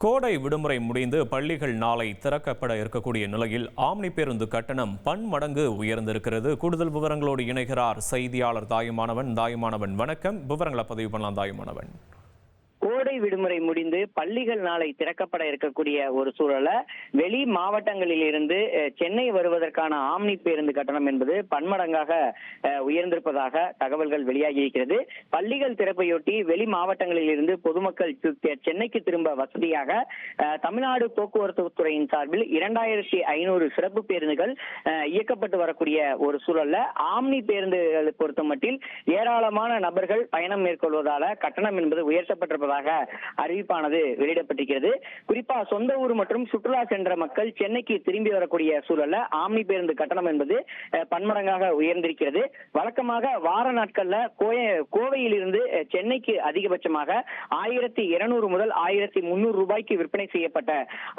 கோடை விடுமுறை முடிந்து பள்ளிகள் நாளை திறக்கப்பட இருக்கக்கூடிய நிலையில் ஆம்னி பேருந்து கட்டணம் பன்மடங்கு உயர்ந்திருக்கிறது. கூடுதல் விவரங்களோடு இணைகிறார் செய்தியாளர் தாயுமானவன். வணக்கம். விவரங்களை பதிவு பண்ணலாம் தாயுமானவன். கோடை விடுமுறை முடிந்து பள்ளிகள் நாளை திறக்கப்பட இருக்கக்கூடிய ஒரு சூழல வெளி மாவட்டங்களில் இருந்து சென்னை வருவதற்கான ஆம்னி பேருந்து கட்டணம் என்பது பன்மடங்காக உயர்ந்திருப்பதாக தகவல்கள் வெளியாகி இருக்கிறது. பள்ளிகள் திறப்பையொட்டி வெளி மாவட்டங்களில் இருந்து பொதுமக்கள் சென்னைக்கு திரும்ப வசதியாக தமிழ்நாடு போக்குவரத்து துறையின் சார்பில் 2500 சிறப்பு பேருந்துகள் இயக்கப்பட்டு வரக்கூடிய ஒரு சூழல்ல ஆம்னி பேருந்துகளை பொறுத்த மட்டில் ஏராளமான நபர்கள் பயணம் மேற்கொள்வதால கட்டணம் என்பது உயர்த்தப்பட்டிருப்பதாக அறிவிப்பானது வெளியிடப்பட்டிருக்கிறது. குறிப்பா சொந்த ஊர் மற்றும் சுற்றுலா சென்ற மக்கள் சென்னைக்கு திரும்பி வரக்கூடிய சூழல்ல ஆம்னி பேருந்து கட்டணம் என்பது பன்மடங்காக உயர்ந்திருக்கிறது. வழக்கமாக வார நாட்கள்ல கோவையில் இருந்து சென்னைக்கு அதிகபட்சமாக 1200 முதல் 1300 ரூபாய்க்கு விற்பனை செய்யப்பட்ட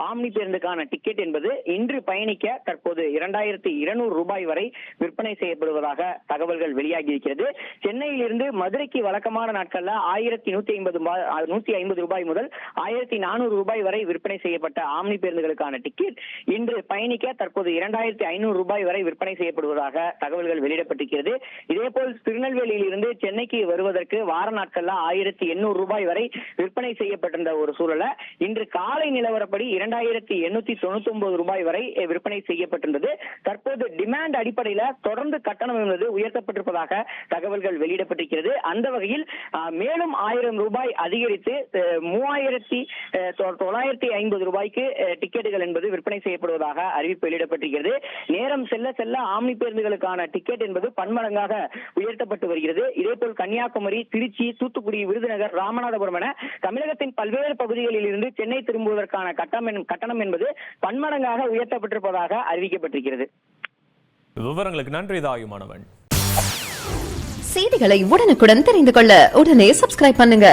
ஆம்னி பேருந்துக்கான டிக்கெட் என்பது இன்று பயணிக்க தற்போது 2200 ரூபாய் வரை விற்பனை செய்யப்படுவதாக தகவல்கள் வெளியாகி இருக்கிறது. சென்னையில் இருந்து மதுரைக்கு வழக்கமான நாட்கள்ல 1150 ரூபாய் முதல் 1400 ரூபாய் வரை விற்பனை செய்யப்பட்ட ஆம்னி பேருந்துகளுக்கான டிக்கெட் இன்று பயணிக்க தற்போது 2500 ரூபாய் வரை விற்பனை செய்யப்படுவதாக தகவல்கள் வெளியிடப்பட்டிருக்கிறது. இதேபோல் திருநெல்வேலியில் இருந்து சென்னைக்கு வருவதற்கு வார நாட்கள்ல 1800 ரூபாய் வரை விற்பனை செய்யப்பட்டிருந்த ஒரு சூழல இன்று காலை நிலவரப்படி 2899 ரூபாய் வரை விற்பனை செய்யப்பட்டிருந்தது. தற்போது டிமாண்ட் அடிப்படையில் தொடர்ந்து கட்டணம் என்பது உயர்த்தப்பட்டிருப்பதாக தகவல்கள் வெளியிடப்பட்டிருக்கிறது. அந்த வகையில் மேலும் 1000 ரூபாய் அதிகரித்து 3950 ரூபாய்க்கு டிக்கெட்டுகள் என்பது விற்பனை செய்யப்படுவதாக அறிவிப்பு வெளியிடப்பட்டிருக்கிறது. நேரம் செல்ல செல்ல ஆம்னி பேருந்துகளுக்கான டிக்கெட் என்பது பன்மடங்காக உயர்த்தப்பட்டு வருகிறது. இதேபோல் கன்னியாகுமரி, திருச்சி, தூத்துக்குடி, விருதுநகர், ராமநாதபுரம் என தமிழகத்தின் பல்வேறு பகுதிகளில் இருந்து சென்னை திரும்புவதற்கான கட்டணம் என்பது பன்மடங்காக உயர்த்தப்பட்டிருப்பதாக அறிவிக்கப்பட்டிருக்கிறது. விவரங்களுக்கு நன்றி தாயுமானவன். செய்திகளை உடனுக்குடன் தெரிந்து கொள்ள உடனே சப்ஸ்கிரைப் பண்ணுங்க.